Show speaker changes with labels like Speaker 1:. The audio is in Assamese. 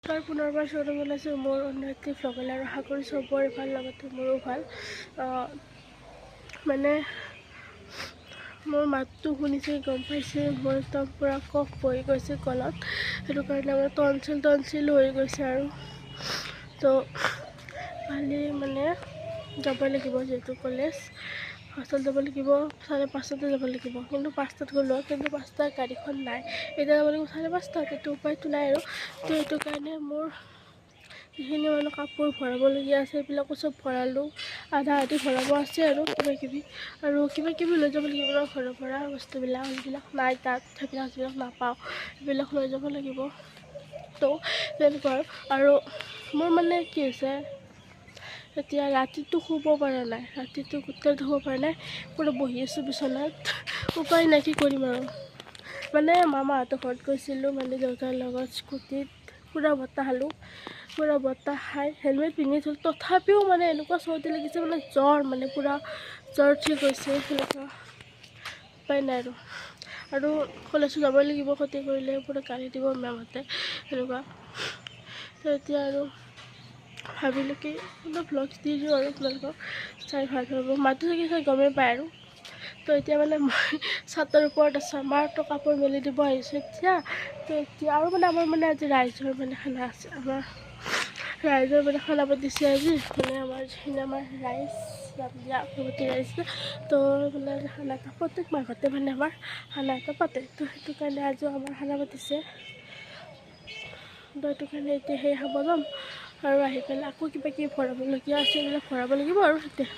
Speaker 1: তাৰ পুনৰবাৰ স্বাগতম জনাইছোঁ মোৰ অন্য এটি ভ্লগলৈ আৰু আশা কৰি চবৰে ভাল, লগতে মোৰো ভাল। মানে মোৰ মাতটো শুনিছে গম পাইছে, মোৰ একদম পূৰা কফ বহি গৈছে গলত, সেইটো কাৰণে মোৰ টনচিল হৈ গৈছে আৰু তো কালি মানে যাব লাগিব যিহেতু কলেজ হোষ্টেল যাব লাগিব, 5:30 যাব লাগিব, কিন্তু 5টাত গ'লোঁ, কিন্তু 5টাত গাড়ীখন নাই, এতিয়া যাব লাগিব 5:30, এইটো উপায়টো নাই আৰু তো সেইটো কাৰণে মোৰ যিখিনি মানে কাপোৰ ভৰাবলগীয়া আছে সেইবিলাকো চব ভৰালোঁ, আধা ভৰাব আছে আৰু কিবা কিবি লৈ যাব লাগিব ঘৰৰ পৰা বস্তুবিলাক, সেইবিলাক নাই তাত, সেইবিলাক নাপাওঁ, সেইবিলাক লৈ যাব লাগিব। তো তেনেকুৱা আৰু মোৰ মানে কি হৈছে, এতিয়া ৰাতিটো শুব পৰা নাই, ৰাতিটো গোটেই শুব পৰা নাই, পুৰা বহি আছোঁ বিচনাত, উপায় নাই, কি কৰিম আৰু। মানে মামাহঁতৰ ঘৰত গৈছিলোঁ, মানে দেউতাৰ লগত স্কুটিত, পূৰা বতাহ খালোঁ, পূৰা বতাহ খাই হেলমেট পিন্ধি থলোঁ, তথাপিও মানে এনেকুৱা চৰ্দি লাগিছে, মানে জ্বৰ, মানে পূৰা জ্বৰ উঠি গৈছে, সেনেকুৱা উপায় নাই আৰু কলেজত যাবই লাগিব, ক্ষতি কৰিলে পূৰা গালি দিব মেমহঁতে, সেনেকুৱা। তো এতিয়া আৰু ভাবিলোঁ কি অলপ ভ্লগ দি দিওঁ আৰু আপোনালোকক, চাই ভাল পাব, মাতো চাই গমেই পায় আৰু। তো এতিয়া মানে মই ছাতৰ ওপৰত আছোঁ, আমাৰতো কাপোৰ মেলি দিব আহিছোঁ এতিয়া, তো এতিয়া আৰু মানে আমাৰ মানে আজি ৰাইজৰ মানে খানা আছে, আমাৰ ৰাইজৰ মানে খানা পাতিছে আজি, মানে আমাৰ যিখিনি আমাৰ ৰাইজ অগ্ৰগতি ৰাইজ, তো মানে খানা এটা প্ৰত্যেক মাঘতে মানে আমাৰ খানা এটা পাতে, তো সেইটো কাৰণে আজিও আমাৰ খানা পাতিছে, তো সেইটো কাৰণে এতিয়া সেই খাব যাম আৰু আহি পেলাই আকৌ কিবা কিবি ভৰাবলগীয়া আছে, এইবিলাক ভৰাব লাগিব আৰু এতিয়া